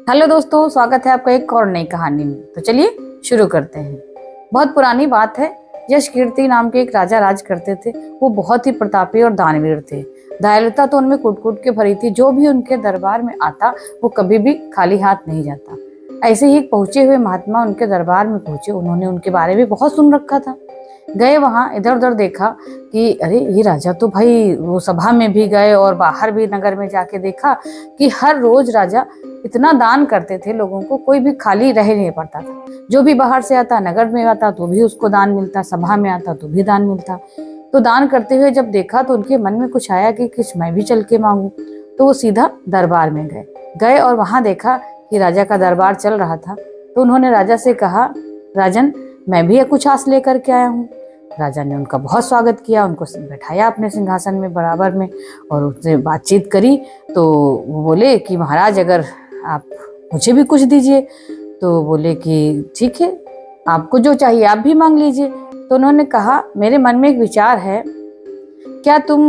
Hello दोस्तों, स्वागत है आपका एक और नई कहानी में। तो चलिए शुरू करते हैं। बहुत पुरानी बात है। यश कीर्ति नाम के एक राजा राज करते थे। वो बहुत ही प्रतापी और दानवीर थे। दयालुता तो उनमें कूट कूट के भरी थी। जो भी उनके दरबार में आता वो कभी भी खाली हाथ नहीं जाता। ऐसे ही एक पहुंचे हुए महात्मा उनके दरबार में पहुंचे। उन्होंने उनके बारे में बहुत सुन रखा था। गए वहां, इधर उधर देखा कि अरे ये राजा तो भाई, वो सभा में भी गए और बाहर भी नगर में जाके देखा कि हर रोज राजा इतना दान करते थे लोगों को, कोई भी खाली रह नहीं पड़ता था। जो भी बाहर से आता, नगर में आता तो भी उसको दान मिलता, सभा में आता तो भी दान मिलता। तो दान करते हुए जब देखा तो उनके मन में कुछ आया कि कुछ मैं भी चल के मांगू। तो वो सीधा दरबार में गए और वहां देखा कि राजा का दरबार चल रहा था। तो उन्होंने राजा से कहा, राजन, मैं भी कुछ आस लेकर के आया हूँ। राजा ने उनका बहुत स्वागत किया, उनको बैठाया अपने सिंहासन में बराबर में और उससे बातचीत करी। तो वो बोले कि महाराज, अगर आप मुझे भी कुछ दीजिए। तो बोले कि ठीक है, आपको जो चाहिए आप भी मांग लीजिए। तो उन्होंने कहा, मेरे मन में एक विचार है, क्या तुम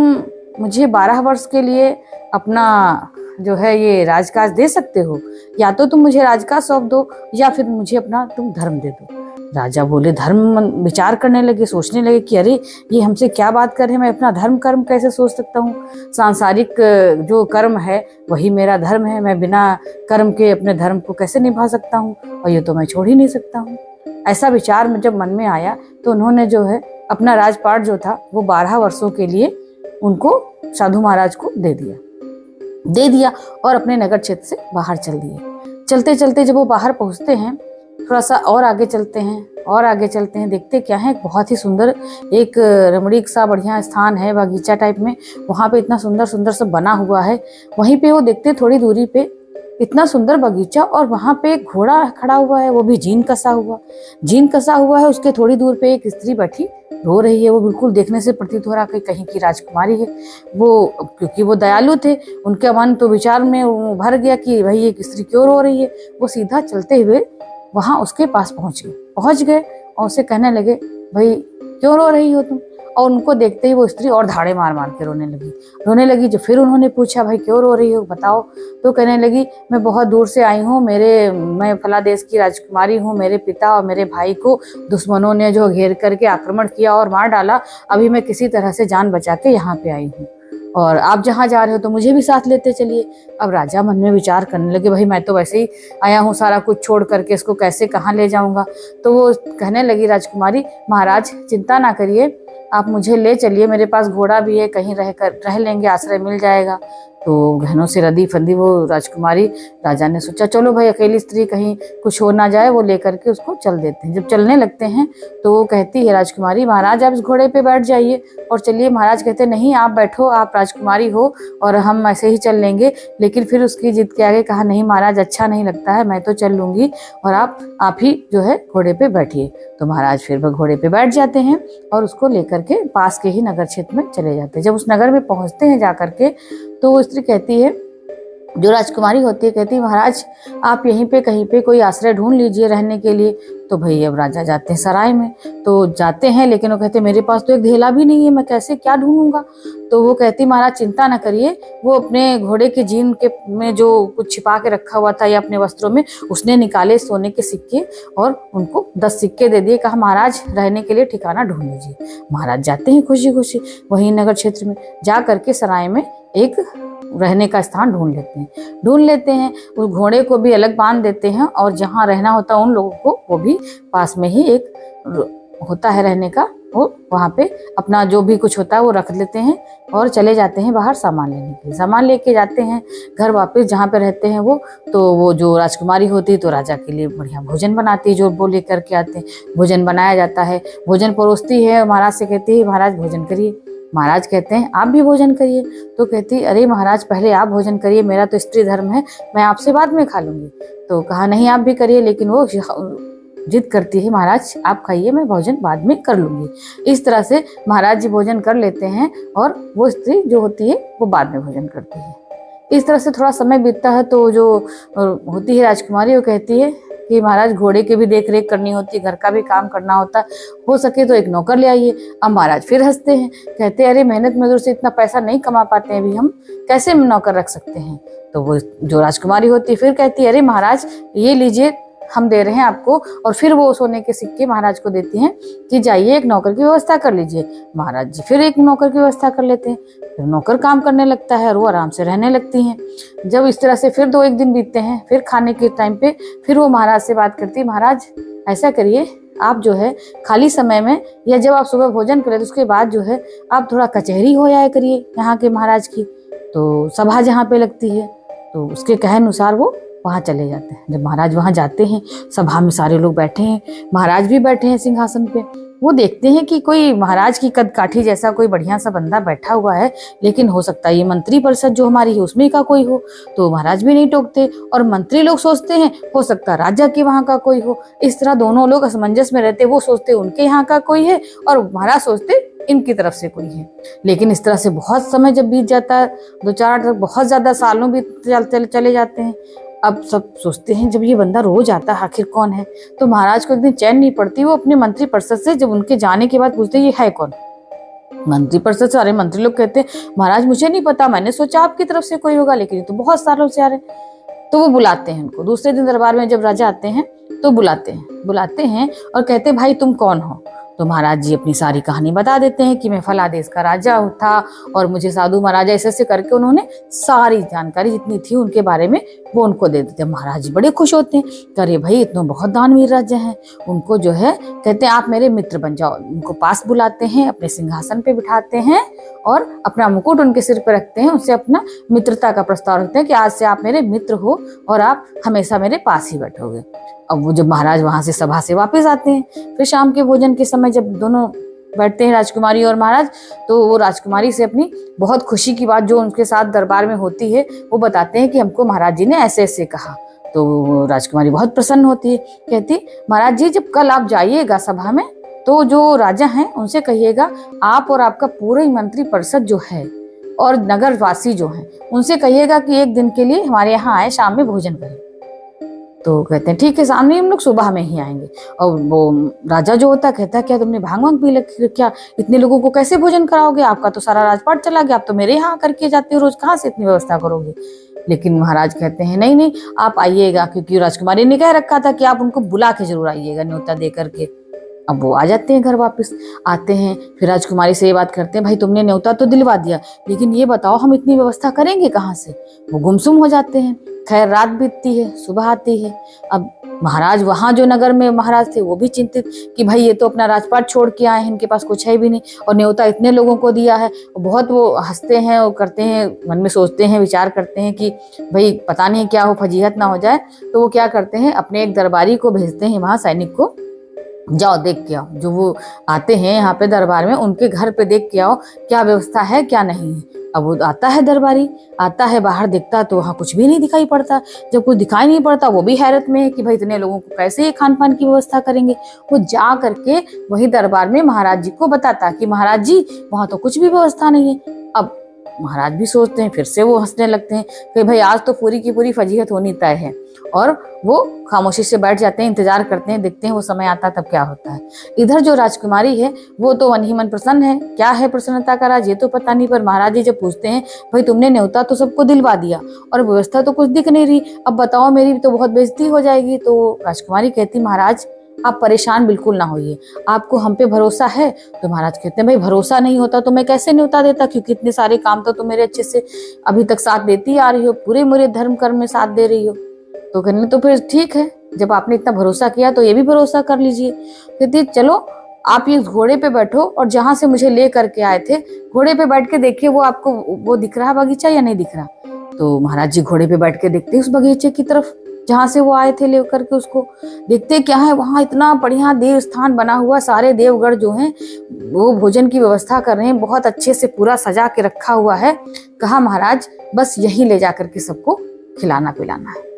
मुझे 12 वर्ष के लिए अपना जो है ये राजकाज दे सकते हो? या तो तुम मुझे राजकाज सौंप दो या फिर मुझे अपना तुम धर्म दे दो। राजा बोले, धर्म? विचार करने लगे, सोचने लगे कि अरे ये हमसे क्या बात कर रहे हैं, मैं अपना धर्म कर्म कैसे सोच सकता हूँ? सांसारिक जो कर्म है वही मेरा धर्म है, मैं बिना कर्म के अपने धर्म को कैसे निभा सकता हूँ? और ये तो मैं छोड़ ही नहीं सकता हूँ। ऐसा विचार में जब मन में आया तो उन्होंने जो है अपना राजपाट जो था वो 12 वर्षों के लिए उनको साधु महाराज को दे दिया और अपने नगर क्षेत्र से बाहर चल दिए। चलते चलते जब वो बाहर पहुंचते हैं, थोड़ा सा और आगे चलते हैं, देखते क्या है, बहुत ही सुंदर एक रमणीक सा बढ़िया स्थान है, बगीचा टाइप में। वहां पे इतना सुंदर सुंदर सब बना हुआ है। वहीं पे वो देखते थोड़ी दूरी पे इतना सुंदर बगीचा और वहां पे एक घोड़ा खड़ा हुआ है, वो भी जीन कसा हुआ है। उसके थोड़ी दूर पे एक स्त्री बैठी रो रही है। वो बिल्कुल देखने से प्रतीत हो रहा है कहीं की राजकुमारी है। वो क्योंकि वो दयालु थे, उनका मन तो विचार में भर गया कि भाई ये स्त्री क्यों रो रही है। वो सीधा चलते हुए वहां उसके पास पहुंच गए और उसे कहने लगे, भाई क्यों रो रही हो तुम? और उनको देखते ही वो स्त्री और धाड़े मार मार के रोने लगी। जो फिर उन्होंने पूछा, भाई क्यों रो रही हो, बताओ? तो कहने लगी, मैं बहुत दूर से आई हूँ, मैं फला देश की राजकुमारी हूँ। मेरे पिता और मेरे भाई को दुश्मनों ने जो घेर करके आक्रमण किया और मार डाला। अभी मैं किसी तरह से जान बचा के यहाँ पे आई हूँ और आप जहाँ जा रहे हो तो मुझे भी साथ लेते चलिए। अब राजा मन में विचार करने लगे, भाई मैं तो वैसे ही आया हूँ, सारा कुछ छोड़ करके इसको कैसे कहाँ ले जाऊंगा? तो वो कहने लगी, राजकुमारी, महाराज चिंता ना करिए, आप मुझे ले चलिए, मेरे पास घोड़ा भी है, कहीं रह लेंगे, आश्रय मिल जाएगा। तो गहनों से रदी फंदी वो राजकुमारी, राजा ने सोचा चलो भाई, अकेली स्त्री कहीं कुछ हो ना जाए, वो लेकर के उसको चल देते हैं। जब चलने लगते हैं तो वो कहती है, राजकुमारी, महाराज आप इस घोड़े पे बैठ जाइए और चलिए। महाराज कहते हैं, नहीं आप बैठो, आप राजकुमारी हो और हम ऐसे ही चल लेंगे। लेकिन फिर उसकी जिद के आगे कहा, नहीं महाराज, अच्छा नहीं लगता है, मैं तो चल लूंगी और आप ही जो है घोड़े पे बैठिए। तो महाराज फिर वो घोड़े पे बैठ जाते हैं और उसको लेकर के पास के ही नगर क्षेत्र में चले जाते हैं। जब उस नगर में पहुंचते हैं जाकर के, तो वो स्त्री कहती है, जो राजकुमारी होती है, कहती है, महाराज आप यहीं पे कहीं पे कोई आश्रय ढूंढ लीजिए रहने के लिए। तो भाई अब राजा जाते हैं सराय में, तो जाते हैं, लेकिन वो कहते हैं, मेरे पास तो एक ढेला भी नहीं है, मैं कैसे क्या ढूंढूंगा? तो वो कहती, महाराज चिंता ना करिए, वो अपने घोड़े के जीन के में जो कुछ छिपा के रखा हुआ था या अपने वस्त्रों में, उसने निकाले सोने के सिक्के और उनको 10 सिक्के दे दिए। कहा, महाराज रहने के लिए ठिकाना ढूंढ लीजिए। महाराज जाते हैं खुशी खुशी वहीं नगर क्षेत्र में, जा करके सराय में एक रहने का स्थान ढूंढ लेते हैं। उस घोड़े को भी अलग बांध देते हैं और जहाँ रहना होता है उन लोगों को, वो भी पास में ही एक होता है रहने का, वो वहाँ पे अपना जो भी कुछ होता है वो रख लेते हैं और चले जाते हैं बाहर सामान लेने के लिए। सामान लेके जाते हैं घर वापस जहाँ पे रहते हैं वो। तो वो जो राजकुमारी होती है तो राजा के लिए बढ़िया भोजन बनाती है, जो वो लेकर के आते हैं। भोजन बनाया जाता है, भोजन परोसती है, महाराज से कहती है, महाराज भोजन करिए। महाराज कहते हैं, आप भी भोजन करिए। तो कहती, अरे महाराज पहले आप भोजन करिए, मेरा तो स्त्री धर्म है, मैं आपसे बाद में खा लूंगी। तो कहा, नहीं आप भी करिए। लेकिन वो जिद करती है, महाराज आप खाइए, मैं भोजन बाद में कर लूंगी। इस तरह से महाराज जी भोजन कर लेते हैं और वो स्त्री जो होती है वो बाद में भोजन करती है। इस तरह से थोड़ा समय बीतता है तो जो होती है राजकुमारी, वो कहती है कि महाराज घोड़े की भी देख रेख करनी होती है, घर का भी काम करना होता, हो सके तो एक नौकर ले आइए। अब महाराज फिर हंसते हैं, कहते हैं अरे मेहनत मजदूर से इतना पैसा नहीं कमा पाते हैं अभी हम, कैसे नौकर रख सकते हैं। तो वो जो राजकुमारी होती है फिर कहती है अरे महाराज ये लीजिए हम दे रहे हैं आपको, और फिर वो सोने के सिक्के महाराज को देती हैं कि जाइए एक नौकर की व्यवस्था कर लीजिए। महाराज जी फिर एक नौकर की व्यवस्था कर लेते हैं, फिर नौकर काम करने लगता है और वो आराम से रहने लगती हैं। जब इस तरह से फिर 2-1 दिन बीतते हैं, फिर खाने के टाइम पे फिर वो महाराज से बात करती है, महाराज ऐसा करिए आप जो है खाली समय में या जब आप सुबह भोजन करें तो उसके बाद जो है आप थोड़ा कचहरी हो आया करिए यहाँ के महाराज की। तो सभा जहाँ पे लगती है तो उसके कहे अनुसार वो वहाँ चले जाते हैं। जब महाराज वहाँ जाते हैं, सभा में सारे लोग बैठे हैं, महाराज भी बैठे हैं सिंहासन पे। वो देखते हैं कि कोई महाराज की कद काठी जैसा कोई बढ़िया सा बंदा बैठा हुआ है, लेकिन हो सकता है ये मंत्री परिषद जो हमारी है उसमें का कोई हो। तो महाराज भी नहीं टोकते और मंत्री लोग सोचते हैं हो सकता है राजा के वहाँ का कोई हो। इस तरह दोनों लोग असमंजस में रहते, वो सोचते उनके यहाँ का कोई है और महाराज सोचते इनकी तरफ से कोई है। लेकिन इस तरह से बहुत समय जब बीत जाता है, 2-4 बहुत ज्यादा सालों भी चले जाते हैं। अब सब सोचते हैं जब ये बंदा रोज आता है आखिर कौन है। तो महाराज को एक दिन चैन नहीं पड़ती, वो अपने मंत्री परिषद से जब उनके जाने के बाद पूछते ये है कौन। मंत्री परिषद सारे मंत्री लोग कहते हैं महाराज मुझे नहीं पता, मैंने सोचा आपकी तरफ से कोई होगा, लेकिन ये तो बहुत सालों से आ रहे। तो वो बुलाते हैं उनको, दूसरे दिन दरबार में जब राजा आते हैं तो बुलाते हैं और कहते हैं भाई तुम कौन हो। तो महाराज जी अपनी सारी कहानी बता देते हैं कि मैं फला देश का राजा था और मुझे साधु महाराजा ऐसे करके उन्होंने सारी जानकारी जितनी थी उनके बारे में वो उनको दे देते हैं। महाराज जी बड़े खुश होते हैं, अरे भाई इतने बहुत दानवीर राजा हैं। उनको जो है कहते हैं आप मेरे मित्र बन जाओ। उनको पास बुलाते हैं, अपने सिंहासन पे बिठाते हैं और अपना मुकुट उनके सिर पर रखते हैं, उनसे अपना मित्रता का प्रस्ताव रखते हैं कि आज से आप मेरे मित्र हो और आप हमेशा मेरे पास ही बैठोगे। अब वो जब महाराज वहां से सभा से वापस आते हैं, फिर शाम के भोजन के समय जब दोनों बैठते हैं राजकुमारी और महाराज, तो वो राजकुमारी से अपनी बहुत खुशी की बात जो उनके साथ दरबार में होती है वो बताते हैं कि हमको महाराज जी ने ऐसे ऐसे कहा। तो राजकुमारी बहुत प्रसन्न होती है, कहती महाराज जी जब कल आप जाइएगा सभा में तो जो राजा हैं उनसे कहिएगा आप और आपका पूरे मंत्री परिषद जो है और नगर वासी जो हैं उनसे कहिएगा कि एक दिन के लिए हमारे यहाँ आए, शाम में भोजन करें। तो कहते हैं ठीक है, सामने हम लोग सुबह में ही आएंगे। और वो राजा जो होता कहता है क्या तुमने भांग वांग पी क्या, इतने लोगों को कैसे भोजन कराओगे, आपका तो सारा राजपाट चला गया, आप तो मेरे यहाँ करके जाते हो रोज, कहाँ से इतनी व्यवस्था करोगे। लेकिन महाराज कहते हैं नहीं नहीं आप आइएगा, क्योंकि राजकुमारी ने कह रखा था कि आप उनको बुला के जरूर आइएगा न्योता दे करके। अब वो आ जाते हैं घर, वापस आते हैं, फिर राजकुमारी से ये बात करते हैं भाई तुमने न्योता तो दिलवा दिया, लेकिन ये बताओ हम इतनी व्यवस्था करेंगे कहाँ से। वो गुमसुम हो जाते हैं। खैर रात बीतती है, सुबह आती है। अब महाराज वहां जो नगर में महाराज थे वो भी चिंतित कि भाई ये तो अपना राजपाट छोड़ के आए हैं, इनके पास कुछ है भी नहीं और न्योता इतने लोगों को दिया है। बहुत वो हंसते हैं और करते हैं, मन में सोचते हैं, विचार करते हैं कि भाई पता नहीं क्या हो, फजीहत ना हो जाए। तो वो क्या करते हैं अपने एक दरबारी को भेजते हैं वहां, सैनिक को, जाओ देख के आओ, जो वो आते हैं यहाँ पे दरबार में उनके घर पे देख के आओ क्या व्यवस्था है क्या नहीं है। अब वो आता है, दरबारी आता है, बाहर देखता तो वहाँ कुछ भी नहीं दिखाई पड़ता। जब कुछ दिखाई नहीं पड़ता वो भी हैरत में है कि भाई इतने लोगों को कैसे ये खान पान की व्यवस्था करेंगे। वो जा करके वही दरबार में महाराज जी को बताता कि महाराज जी वहाँ तो कुछ भी व्यवस्था नहीं है। अब महाराज भी सोचते हैं, फिर से वो हंसने लगते हैं कि भाई आज तो पूरी की पूरी फजीहत होनी तय है। और वो खामोशी से बैठ जाते हैं, इंतजार करते हैं, देखते हैं वो समय आता तब क्या होता है। इधर जो राजकुमारी है वो तो मन ही मन प्रसन्न है, क्या है प्रसन्नता का राज ये तो पता नहीं, पर महाराज जी जब पूछते हैं भाई तुमने न्योता तो सबको दिलवा दिया और व्यवस्था तो कुछ दिख नहीं रही, अब बताओ मेरी तो बहुत बेइज्जती हो जाएगी। तो राजकुमारी कहती महाराज आप परेशान बिल्कुल ना होइए, आपको हम पे भरोसा है। तो महाराज कहते हैं भाई भरोसा नहीं होता तो मैं कैसे न्योता देता, क्योंकि इतने सारे काम तो तुम मेरे अच्छे से अभी तक साथ देती आ रही हो, पूरे मेरे धर्म कर्म में साथ दे रही हो। तो कहने तो फिर ठीक है, जब आपने इतना भरोसा किया तो ये भी भरोसा कर लीजिए। कहती चलो आप ये घोड़े पे बैठो और जहां से मुझे ले करके आए थे घोड़े पे बैठ के देखिए वो आपको वो दिख रहा बगीचा या नहीं दिख रहा। तो महाराज जी घोड़े पे बैठ के देखते उस बगीचे की तरफ जहां से वो आए थे लेकर के, उसको देखते क्या है वहां इतना बढ़िया देव स्थान बना हुआ, सारे देवगढ़ जो हैं वो भोजन की व्यवस्था कर रहे हैं, बहुत अच्छे से पूरा सजा के रखा हुआ है। कहा महाराज बस यही ले जाकर के सबको खिलाना पिलाना है।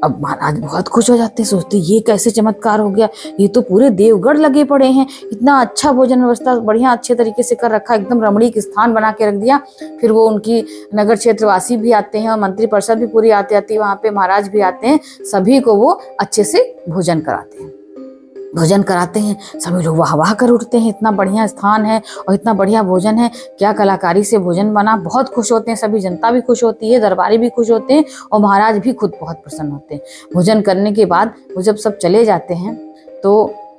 अब महाराज बहुत खुश हो जाते हैं, सोचते ये कैसे चमत्कार हो गया, ये तो पूरे देवगढ़ लगे पड़े हैं, इतना अच्छा भोजन व्यवस्था बढ़िया अच्छे तरीके से कर रखा, एकदम रमणीक स्थान बना के रख दिया। फिर वो उनकी नगर क्षेत्रवासी भी आते हैं और मंत्री परिषद भी पूरी आती आती है, वहाँ पे महाराज भी आते हैं, सभी को वो अच्छे से भोजन कराते हैं। भोजन कराते हैं, सभी लोग वाह वाह कर उठते हैं, इतना बढ़िया स्थान है और इतना बढ़िया भोजन है, क्या कलाकारी से भोजन बना। बहुत खुश होते हैं सभी, जनता भी खुश होती है, दरबारी भी खुश होते हैं और महाराज भी खुद बहुत प्रसन्न होते हैं। भोजन करने के बाद वो जब सब चले जाते हैं तो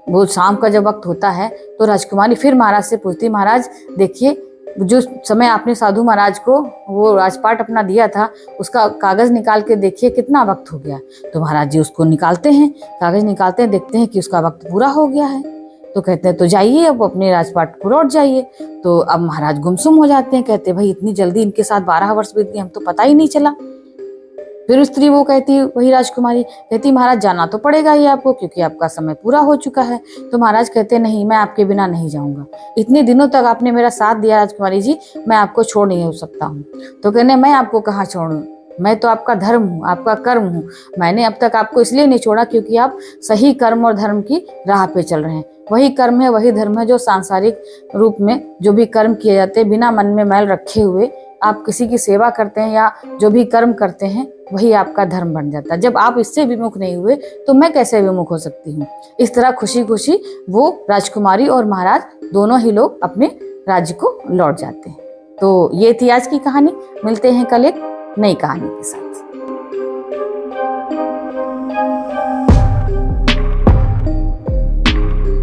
वो शाम का जब वक्त होता है तो राजकुमारी फिर महाराज से पूछती, महाराज देखिए जो समय आपने साधु महाराज को वो राजपाट अपना दिया था उसका कागज निकाल के देखिए कितना वक्त हो गया। तो महाराज जी उसको निकालते हैं, कागज निकालते हैं, देखते हैं कि उसका वक्त पूरा हो गया है। तो कहते हैं तो जाइए अब अपने राजपाट को लौट जाइए। तो अब महाराज गुमसुम हो जाते हैं, कहते भाई इतनी जल्दी इनके साथ 12 वर्ष बीत गए, हम तो पता ही नहीं चला। फिर स्त्री वो कहती, वही राजकुमारी कहती, महाराज जाना तो पड़ेगा ही आपको क्योंकि आपका समय पूरा हो चुका है। तो महाराज कहते नहीं, मैं आपके बिना नहीं जाऊंगा, इतने दिनों तक आपने मेरा साथ दिया राजकुमारी जी, मैं आपको छोड़ नहीं हो सकता हूँ। तो कहने मैं आपको कहाँ छोड़ूं, मैं तो आपका धर्म हूँ, आपका कर्म हूँ। मैंने अब तक आपको इसलिए नहीं छोड़ा क्योंकि आप सही कर्म और धर्म की राह पे चल रहे हैं। वही कर्म है, वही धर्म है जो सांसारिक रूप में जो भी कर्म किए जाते हैं बिना मन में मैल रखे हुए, आप किसी की सेवा करते हैं या जो भी कर्म करते हैं वही आपका धर्म बन जाता है। जब आप इससे विमुख नहीं हुए तो मैं कैसे विमुख हो सकती हूँ। इस तरह खुशी खुशी वो राजकुमारी और महाराज दोनों ही लोग अपने राज्य को लौट जाते हैं। तो ये थी आज की कहानी। मिलते हैं कल एक नई कहानी के साथ।